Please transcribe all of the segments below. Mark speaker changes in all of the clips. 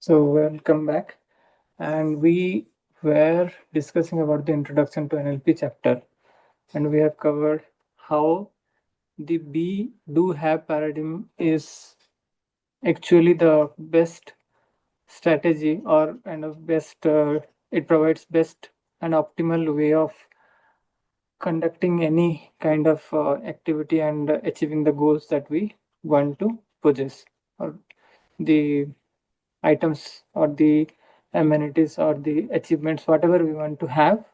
Speaker 1: So welcome back. And we were discussing about the introduction to NLP chapter, and we have covered how the be do have paradigm is actually the best strategy or kind of best it provides best and optimal way of conducting any kind of activity and achieving the goals that we want to possess, or the items or the amenities or the achievements, whatever we want to have.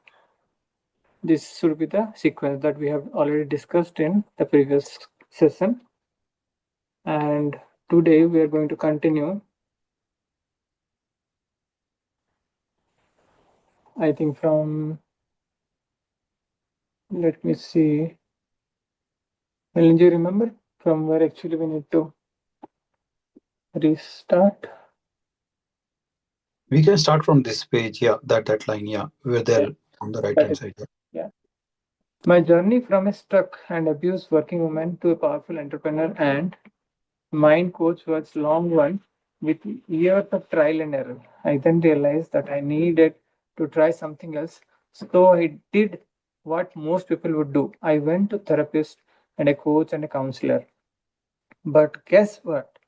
Speaker 1: This should be the sequence that we have already discussed in the previous session. And today we are going to continue. I think from, let me see. Well, do you remember from where actually we need to restart?
Speaker 2: We can start from this page. Yeah, that line. Yeah, we're
Speaker 1: Yeah,
Speaker 2: there on the right
Speaker 1: that
Speaker 2: hand
Speaker 1: is,
Speaker 2: side. Yeah.
Speaker 1: yeah. My journey from a stuck and abused working woman to a powerful entrepreneur and mind coach was long one with years of trial and error. I then realized that I needed to try something else. So I did what most people would do. I went to therapist and a coach and a counselor. But guess what?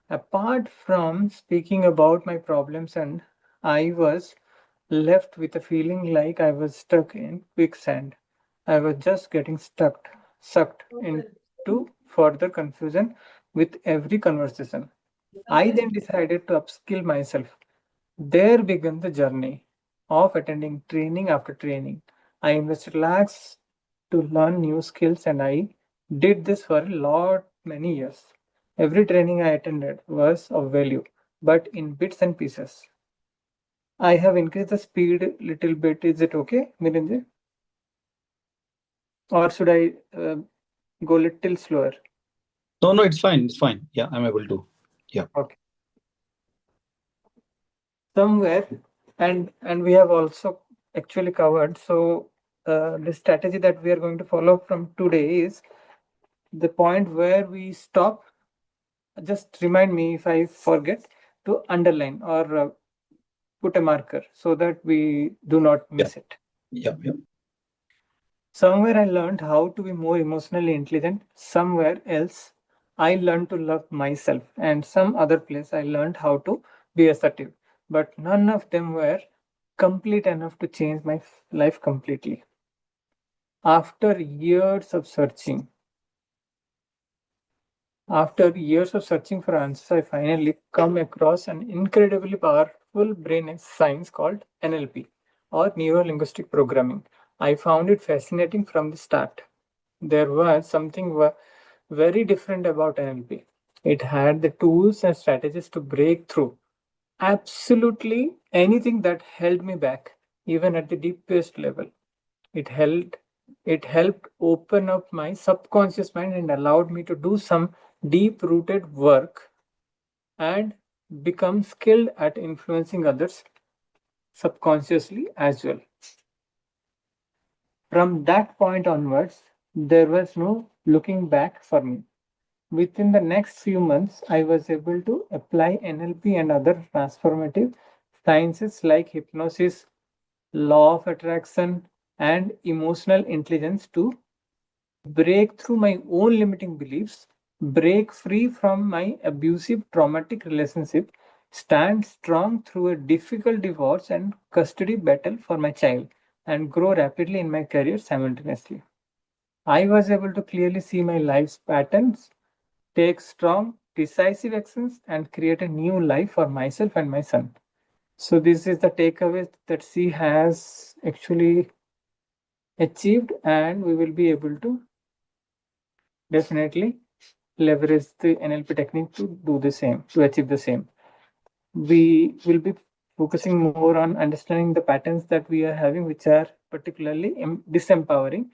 Speaker 1: Apart from speaking about my problems, and I was left with a feeling like I was stuck in quicksand. I was just getting sucked into further confusion with every conversation. I then decided to upskill myself. There began the journey of attending training after training. I invested lakhs to learn new skills, and I did this for a lot many years. Every training I attended was of value, but in bits and pieces. I have increased the speed little bit. Is it okay, Mirinji? Or should I go little slower?
Speaker 2: No, no, it's fine. It's fine. Yeah, I'm able to. Yeah.
Speaker 1: Okay. Somewhere, and we have also actually covered. So the strategy that we are going to follow from today is the point where we stop. Just remind me if I forget to underline or put a marker so that we do not
Speaker 2: Yeah.
Speaker 1: miss it.
Speaker 2: Yeah. Yeah.
Speaker 1: Somewhere I learned how to be more emotionally intelligent. Somewhere else, I learned to love myself. And some other place, I learned how to be assertive. But none of them were complete enough to change my life completely. After years of searching for answers, I finally come across an incredibly powerful brain science called NLP, or Neuro Linguistic Programming. I found it fascinating from the start. There was something very different about NLP. It had the tools and strategies to break through absolutely anything that held me back, even at the deepest level. It held it helped open up my subconscious mind and allowed me to do some deep rooted work and become skilled at influencing others subconsciously as well. From that point onwards, there was no looking back for me. Within the next few months, I was able to apply NLP and other transformative sciences like hypnosis, law of attraction, and emotional intelligence to break through my own limiting beliefs, break free from my abusive traumatic relationship, stand strong through a difficult divorce and custody battle for my child, and grow rapidly in my career simultaneously. I was able to clearly see my life's patterns, take strong, decisive actions, and create a new life for myself and my son. So, this is the takeaway that she has actually achieved, and we will be able to definitely leverage the NLP technique to do the same, to achieve the same. We will be focusing more on understanding the patterns that we are having, which are particularly disempowering,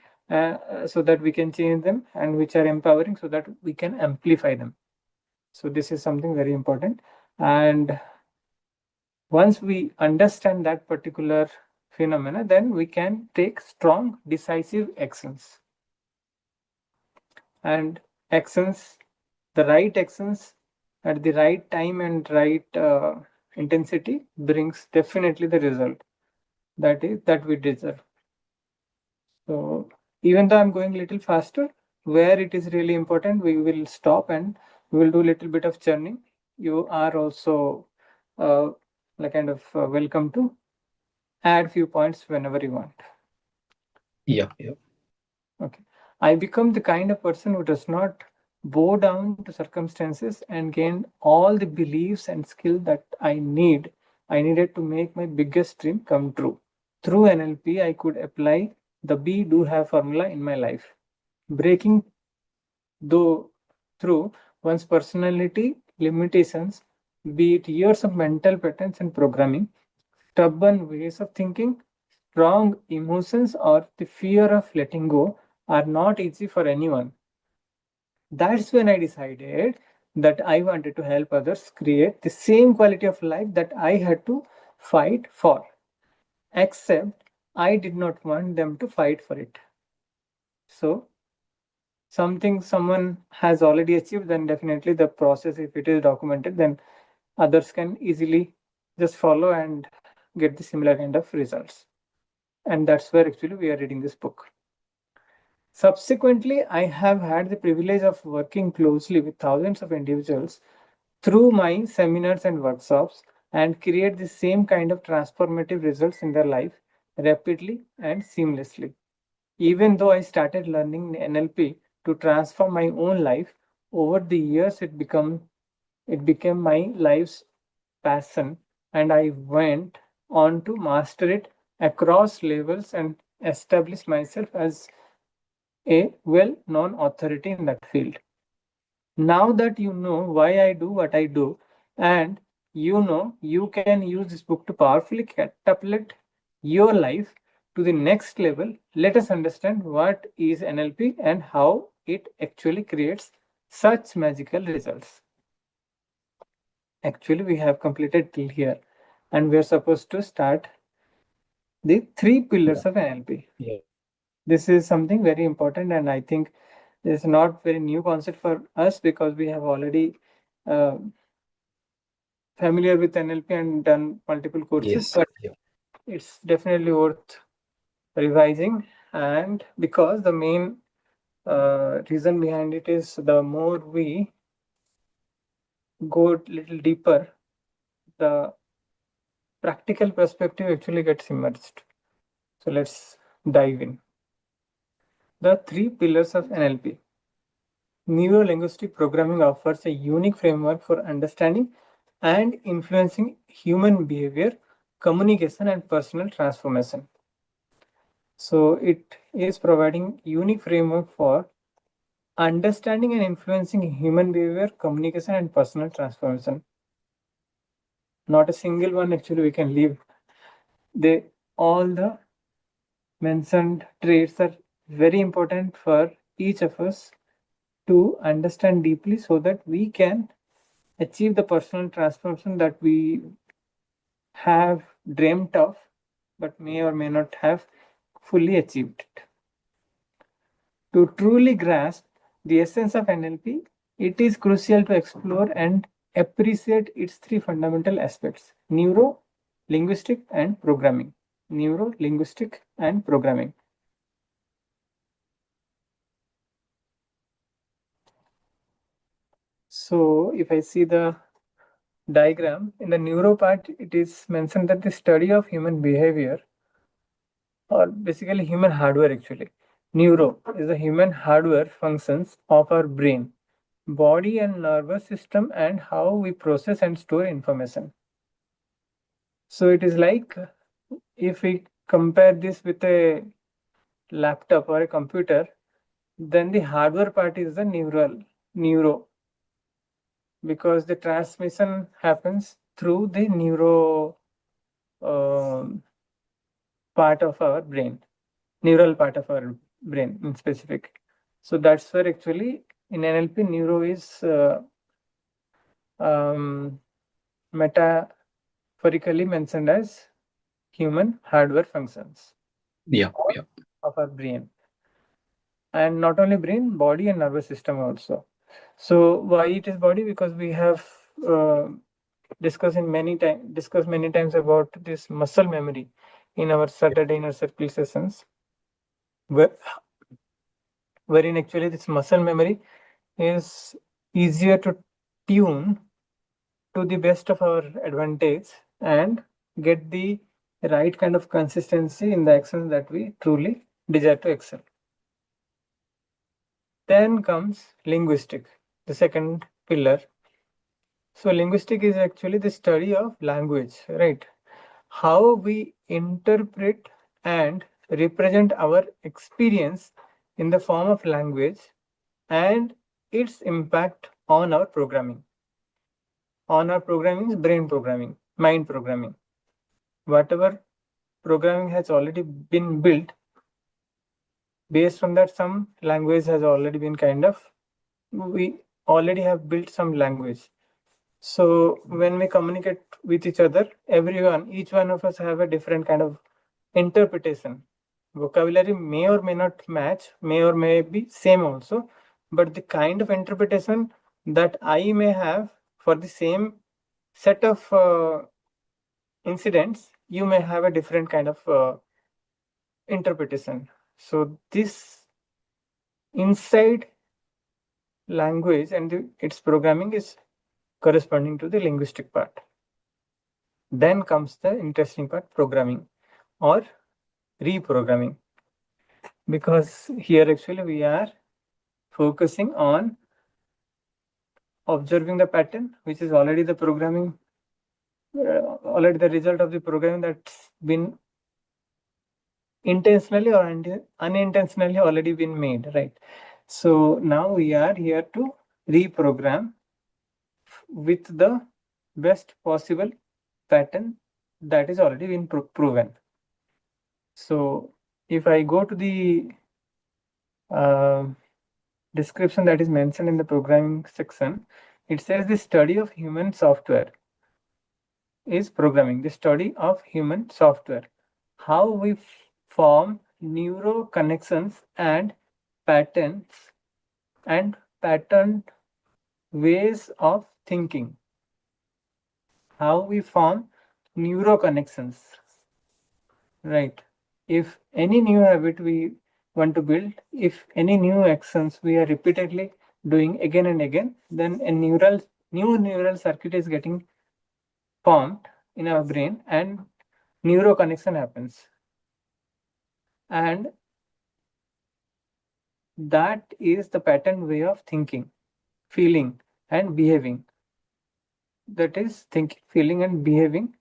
Speaker 1: so that we can change them, and which are empowering so that we can amplify them. So, this is something very important. And once we understand that particular phenomena, then we can take strong, decisive actions. And actions, the right actions at the right time and right intensity brings definitely the result that we deserve. So even though I'm going a little faster, where it is really important, we will stop and we will do a little bit of churning. You are also uh, like kind of welcome to add few points whenever you want.
Speaker 2: Yeah, yeah.
Speaker 1: Okay. I become the kind of person who does not bow down to circumstances and gain all the beliefs and skill that I needed to make my biggest dream come true. Through NLP, I could apply the be do have formula in my life, breaking though through one's personality limitations, be it years of mental patterns and programming, stubborn ways of thinking, strong emotions, or the fear of letting go are not easy for anyone. That's when I decided that I wanted to help others create the same quality of life that I had to fight for, except I did not want them to fight for it. So, something someone has already achieved, then definitely the process, if it is documented, then others can easily just follow and get the similar kind of results. And that's where actually we are reading this book. Subsequently, I have had the privilege of working closely with thousands of individuals through my seminars and workshops and create the same kind of transformative results in their life rapidly and seamlessly. Even though I started learning NLP to transform my own life, over the years it became my life's passion, and I went on to master it across levels and establish myself as a well-known authority in that field. Now that you know why I do what I do, and you know you can use this book to powerfully catapult your life to the next level, let us understand what is NLP and how it actually creates such magical results. Actually, we have completed till here, and we are supposed to start the three pillars
Speaker 2: Yeah,
Speaker 1: of NLP.
Speaker 2: yeah.
Speaker 1: This is something very important, and I think it's not very new concept for us because we have already uh, familiar with NLP and done multiple courses,
Speaker 2: Yes,
Speaker 1: but
Speaker 2: yeah.
Speaker 1: it's definitely worth revising. And because the main reason behind it is the more we go a little deeper, the practical perspective actually gets immersed. So let's dive in. The three pillars of NLP. Neuro-linguistic programming offers a unique framework for understanding and influencing human behavior, communication, and personal transformation. So it is providing unique framework for understanding and influencing human behavior, communication, and personal transformation. Not a single one actually we can leave. They all the mentioned traits are very important for each of us to understand deeply so that we can achieve the personal transformation that we have dreamt of but may or may not have fully achieved it. To truly grasp the essence of NLP, it is crucial to explore and appreciate its three fundamental aspects: neuro, linguistic, and programming. Neuro, linguistic, and programming. So, if I see the diagram in the neuro part, it is mentioned that the study of human behavior, or basically human hardware actually. Neuro is the human hardware functions of our brain, body and nervous system, and how we process and store information. So it is like if we compare this with a laptop or a computer, then the hardware part is the neuro, because the transmission happens through the neuro um, part of our brain, neural part of our brain in specific. So that's where actually in NLP neuro is um, metaphorically mentioned as human hardware functions
Speaker 2: Yeah, yeah.
Speaker 1: of our brain, and not only brain, body and nervous system also. So why it is body? Because we have uh, discussed many times about this muscle memory in our Saturday inner circle sessions, where, wherein actually this muscle memory is easier to tune to the best of our advantage and get the right kind of consistency in the actions that we truly desire to excel. Then comes linguistic, the second pillar. So linguistic is actually the study of language, right? How we interpret and represent our experience in the form of language and its impact on our programming. On our programming is brain programming, mind programming. Whatever programming has already been built, based on that, some language has already been we already have built some language. So when we communicate with each other, each one of us have a different kind of interpretation. Vocabulary may or may not match, may or may be same also, but the kind of interpretation that I may have for the same set of incidents, you may have a different kind of interpretation. So this inside language and its programming is corresponding to the linguistic part. Then comes the interesting part, programming or reprogramming, because here actually we are focusing on observing the pattern, which is already the programming, already the result of the programming that's been intentionally or unintentionally already been made, right? So now we are here to reprogram with the best possible pattern that is already been proven. So if I go to the description that is mentioned in the programming section, it says the study of human software is programming, the study of human software, how we form neuro connections and patterns and patterned ways of thinking, how we form neuro connections, right? If any new habit we want to build, if any new actions we are repeatedly doing again and again, then a new neural circuit is getting formed in our brain and neuro connection happens. And that is the pattern way of thinking, feeling, and behaving. That is thinking, feeling, and behaving.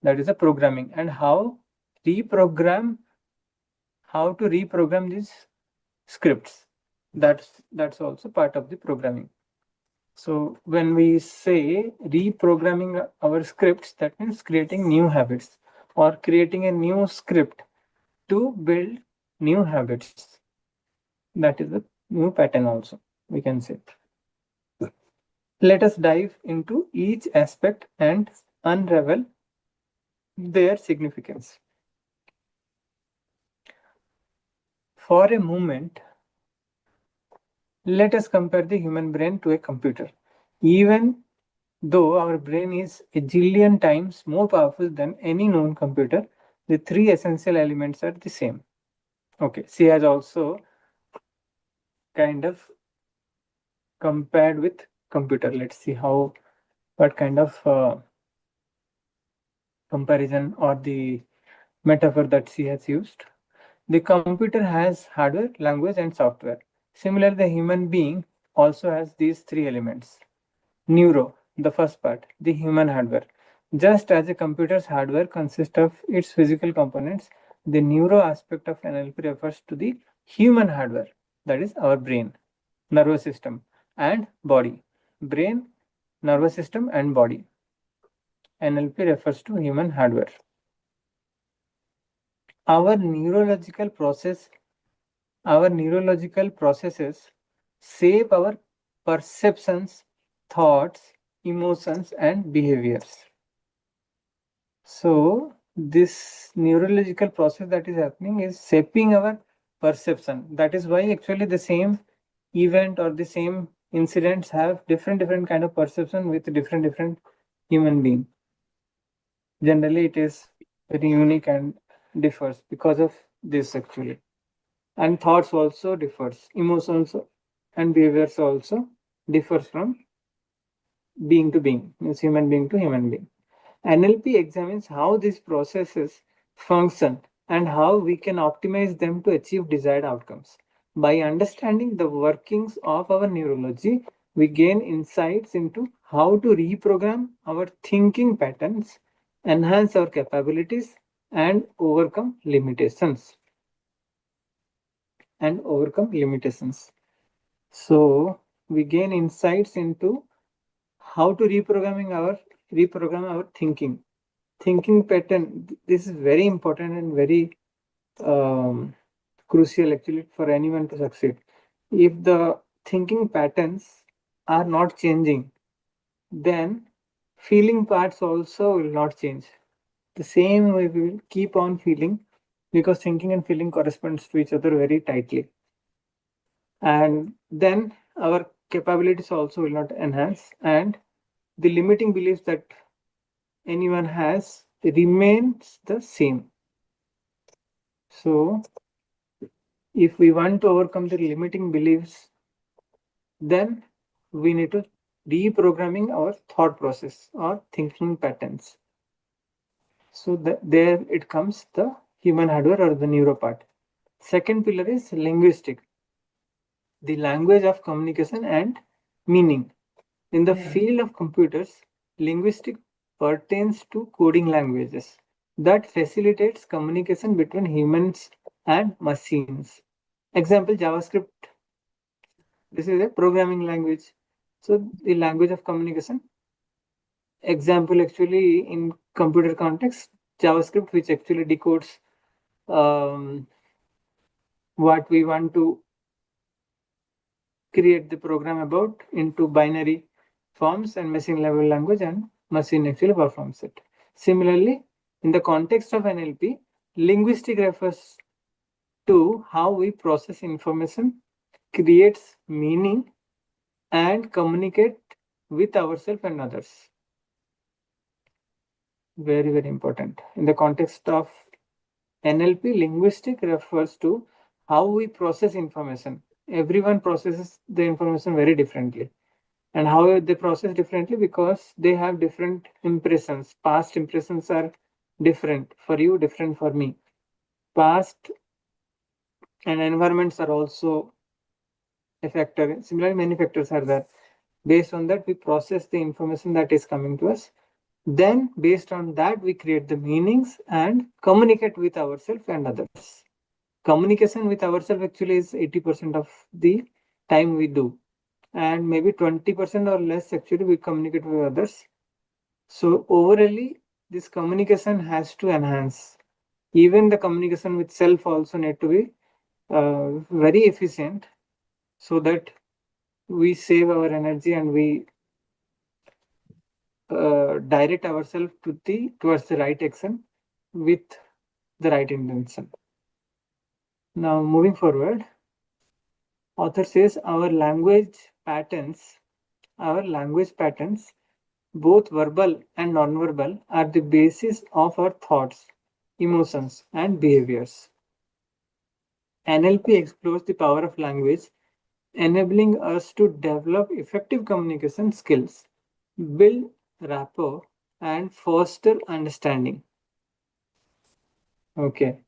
Speaker 1: That is the programming. And how to reprogram these scripts. That's also part of the programming. So when we say reprogramming our scripts, that means creating new habits or creating a new script to build new habits. That is the new pattern also, we can say. Let us dive into each aspect and unravel their significance. For a moment, let us compare the human brain to a computer. Even though our brain is a jillion times more powerful than any known computer, the three essential elements are the same. Okay, she has also kind of compared with computer. Let's see what kind of comparison or the metaphor that she has used. The computer has hardware, language, and software. Similarly, the human being also has these three elements. Neuro, the first part, the human hardware. Just as a computer's hardware consists of its physical components, the neuro aspect of NLP refers to the human hardware, that is our brain, nervous system, and body. Brain, nervous system, and body. NLP refers to human hardware. Our neurological processes shape our perceptions, thoughts, emotions, and behaviors. So this neurological process that is happening is shaping our perception. That is why actually the same event or the same incidents have different kind of perception with different human being. Generally, it is very unique and differs because of this actually. And thoughts also differs, emotions and behaviors also differs from being to being, means human being to human being. NLP examines how these processes function and how we can optimize them to achieve desired outcomes. By understanding the workings of our neurology, we gain insights into how to reprogram our thinking patterns, enhance our capabilities, and overcome limitations. So we gain insights into how to reprogram our thinking pattern. This is very important and very crucial actually for anyone to succeed. If the thinking patterns are not changing, then feeling parts also will not change. The same way we will keep on feeling, because thinking and feeling corresponds to each other very tightly. And then our capabilities also will not enhance, and the limiting beliefs that anyone has remains the same. So if we want to overcome the limiting beliefs, then we need to reprogramming our thought process or thinking patterns. So there it comes, the human hardware or the neuro part. Second pillar is linguistic, the language of communication and meaning. In the field of computers, linguistic pertains to coding languages that facilitates communication between humans and machines. Example, JavaScript. This is a programming language. So the language of communication. Example, actually in computer context, JavaScript, which actually decodes what we want to create the program about into binary forms, and machine level language, and machine actually performs it. Similarly, in the context of NLP, linguistic refers to how we process information, creates meaning, and communicate with ourselves and others. Very, very important. In the context of NLP, linguistic refers to how we process information. Everyone processes the information very differently. And how they process differently, because they have different impressions. Past impressions are different for you, different for me. Past and environments are also a factor. Similarly, many factors are there. Based on that, we process the information that is coming to us. Then, based on that, we create the meanings and communicate with ourselves and others. Communication with ourselves actually is 80% of the time we do, and maybe 20% or less actually we communicate with others. So overall, this communication has to enhance. Even the communication with self also need to be very efficient, so that we save our energy and we direct ourselves towards the right action with the right intention. Now moving forward, author says our language patterns, both verbal and non-verbal, are the basis of our thoughts, emotions, and behaviors. NLP explores the power of language, enabling us to develop effective communication skills, build rapport, and foster understanding. Okay,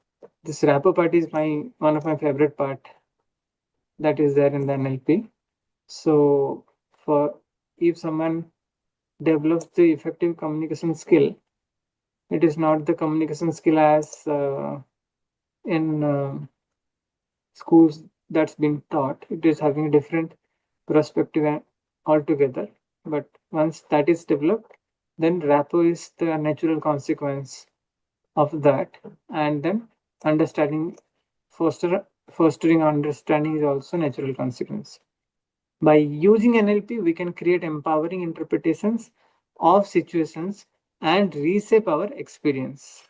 Speaker 1: this rapport part is one of my favorite part that is there in the NLP. So, for if someone develops the effective communication skill, it is not the communication skill as in schools that's been taught. It is having a different perspective altogether. But once that is developed, then rapport is the natural consequence of that, and then understanding, fostering understanding is also natural consequence. By using NLP, we can create empowering interpretations of situations and reshape our experience.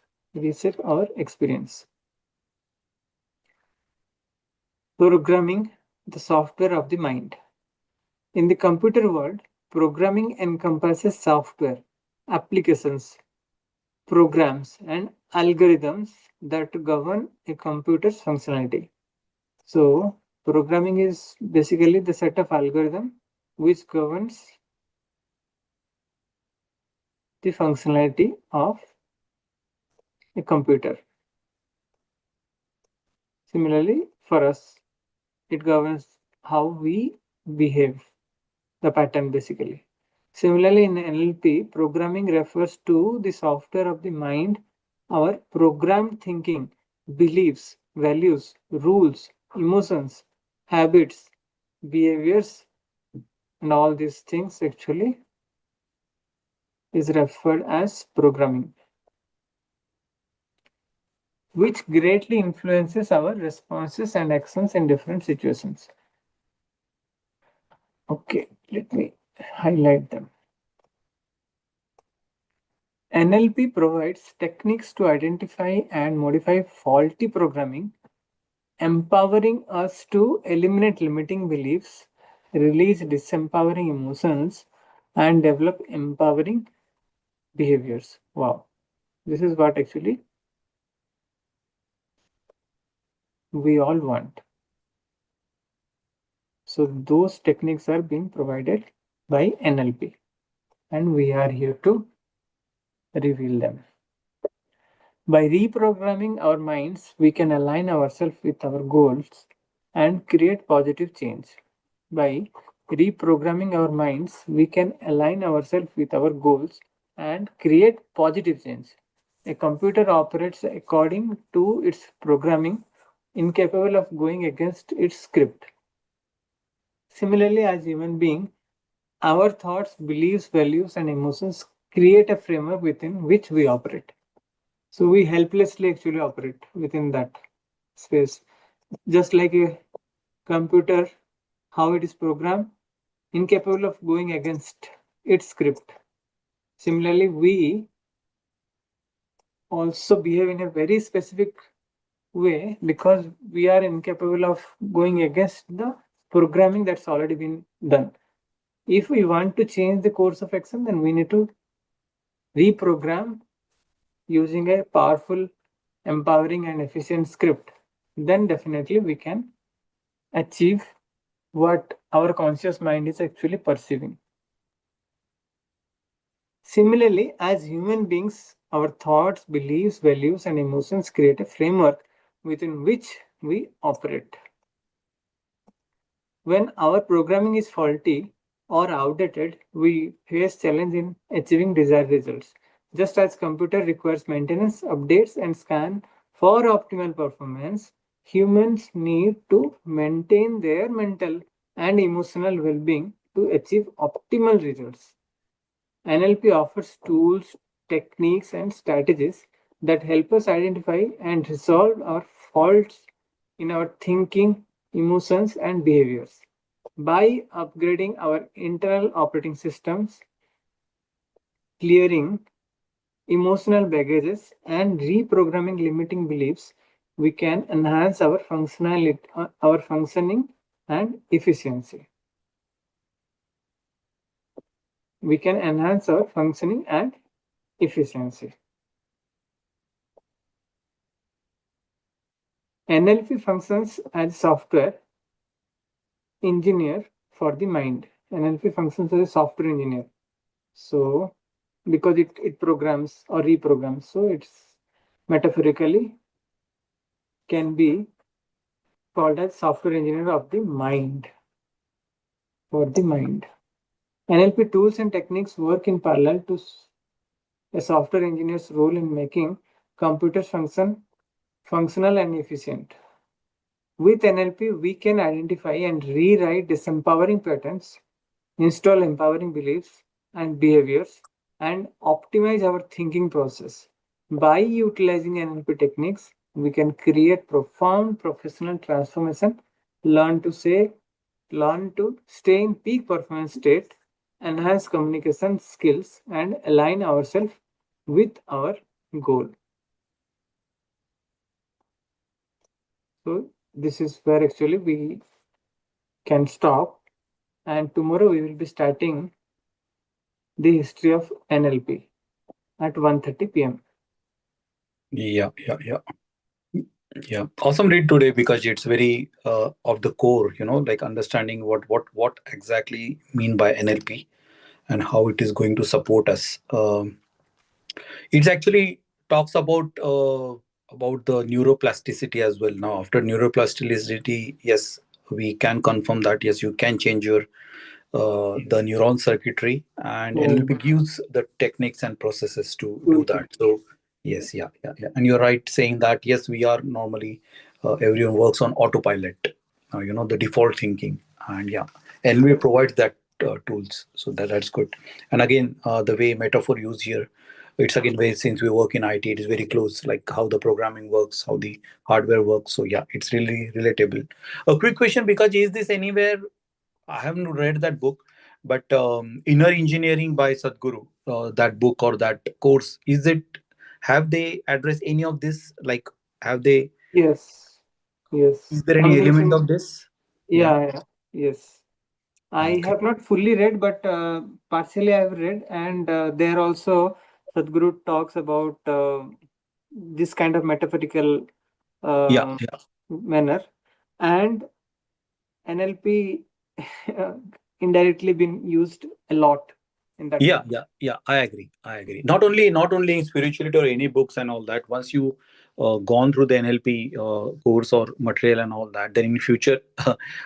Speaker 1: Programming, the software of the mind. In the computer world, programming encompasses software, applications, programs, and algorithms that govern a computer's functionality. So, programming is basically the set of algorithm which governs the functionality of a computer. Similarly, for us, it governs how we behave, the pattern basically. Similarly, in NLP, programming refers to the software of the mind, our programmed thinking, beliefs, values, rules, emotions, habits, behaviors, and all these things actually is referred as programming, which greatly influences our responses and actions in different situations. Okay, let me highlight them. NLP provides techniques to identify and modify faulty programming, empowering us to eliminate limiting beliefs, release disempowering emotions, and develop empowering behaviors. Wow, this is what actually we all want. So, those techniques are being provided by NLP, and we are here to reveal them. By reprogramming our minds, we can align ourselves with our goals and create positive change. By reprogramming our minds, we can align ourselves with our goals and create positive change. A computer operates according to its programming, incapable of going against its script. Similarly, as human beings, our thoughts, beliefs, values, and emotions create a framework within which we operate. So we helplessly actually operate within that space. Just like a computer, how it is programmed, incapable of going against its script. Similarly, we also behave in a very specific way because we are incapable of going against the programming that's already been done. If we want to change the course of action, then we need to reprogram using a powerful, empowering, and efficient script. Then definitely we can achieve what our conscious mind is actually perceiving. Similarly, as human beings, our thoughts, beliefs, values, and emotions create a framework within which we operate. When our programming is faulty or outdated, we face challenge in achieving desired results. Just as computer requires maintenance, updates, and scan for optimal performance, humans need to maintain their mental and emotional well-being to achieve optimal results. NLP offers tools, techniques, and strategies that help us identify and resolve our faults in our thinking, emotions, and behaviors. By upgrading our internal operating systems, clearing emotional baggages, and reprogramming limiting beliefs, we can enhance our functionality, our functioning and efficiency. We can enhance our functioning and efficiency. NLP functions as software engineer for the mind. NLP functions as a software engineer. So, because it programs or reprograms, so it's metaphorically can be called as software engineer of the mind, for the mind. NLP tools and techniques work in parallel to a software engineer's role in making computers functional and efficient. With NLP, we can identify and rewrite disempowering patterns, install empowering beliefs and behaviors, and optimize our thinking process. By utilizing NLP techniques, we can create profound professional transformation, learn to stay in peak performance state, enhance communication skills, and align ourselves with our goal. So this is where actually we can stop, and tomorrow we will be starting the history of NLP. at 1:30 p.m.
Speaker 2: Yeah, yeah, yeah. Yeah, awesome read today because it's very of the core, like understanding what exactly mean by NLP and how it is going to support us. It actually talks about the neuroplasticity as well. Now, after neuroplasticity, yes, we can confirm that yes, you can change your the neuron circuitry, and
Speaker 1: Oh,
Speaker 2: NLP gives the techniques and processes to do
Speaker 1: good.
Speaker 2: that. So yes, yeah, yeah, yeah. And you're right saying that yes, we are normally everyone works on autopilot, the default thinking, and yeah, NLP provides that tools, so that's good. And again, the way metaphor used here, it's again way since we work in IT, it is very close, like how the programming works, how the hardware works. So yeah, it's really relatable. A quick question, because is this anywhere? I haven't read that book, but Inner Engineering by Sadhguru, that book or that course, is it? Have they addressed any of this? Like, have they?
Speaker 1: Yes,
Speaker 2: Is
Speaker 1: yes.
Speaker 2: there any
Speaker 1: Something
Speaker 2: element
Speaker 1: sim.
Speaker 2: of this? Yeah.
Speaker 1: Yeah, yeah, yes. I
Speaker 2: Okay.
Speaker 1: have not fully read, but partially I have read, and there also Sadhguru talks about this kind of metaphorical
Speaker 2: Yeah.
Speaker 1: uh,
Speaker 2: Yeah.
Speaker 1: manner, and NLP indirectly been used a lot in that
Speaker 2: Yeah,
Speaker 1: book.
Speaker 2: yeah, yeah. I agree. I agree. Not only in spirituality or any books and all that. Once you gone through the NLP course or material and all that, then in future,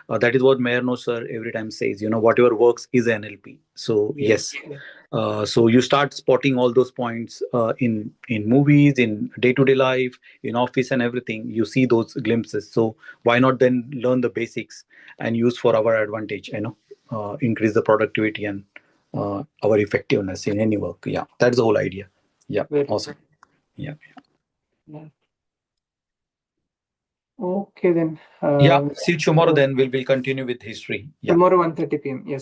Speaker 2: that is what Mayor sir every time says. Whatever works is NLP. So yes.
Speaker 1: Yes, yes,
Speaker 2: So you start spotting all those points in movies, in day to day life, in office and everything. You see those glimpses. So why not then learn the basics and use for our advantage? Increase the productivity and our effectiveness in any work. Yeah, that's the whole idea. Yeah,
Speaker 1: very.
Speaker 2: awesome. Yeah,
Speaker 1: Yeah. Okay then.
Speaker 2: yeah. See you tomorrow.
Speaker 1: So
Speaker 2: Then we'll continue with history. Yeah.
Speaker 1: tomorrow 1:30 p.m. Yes.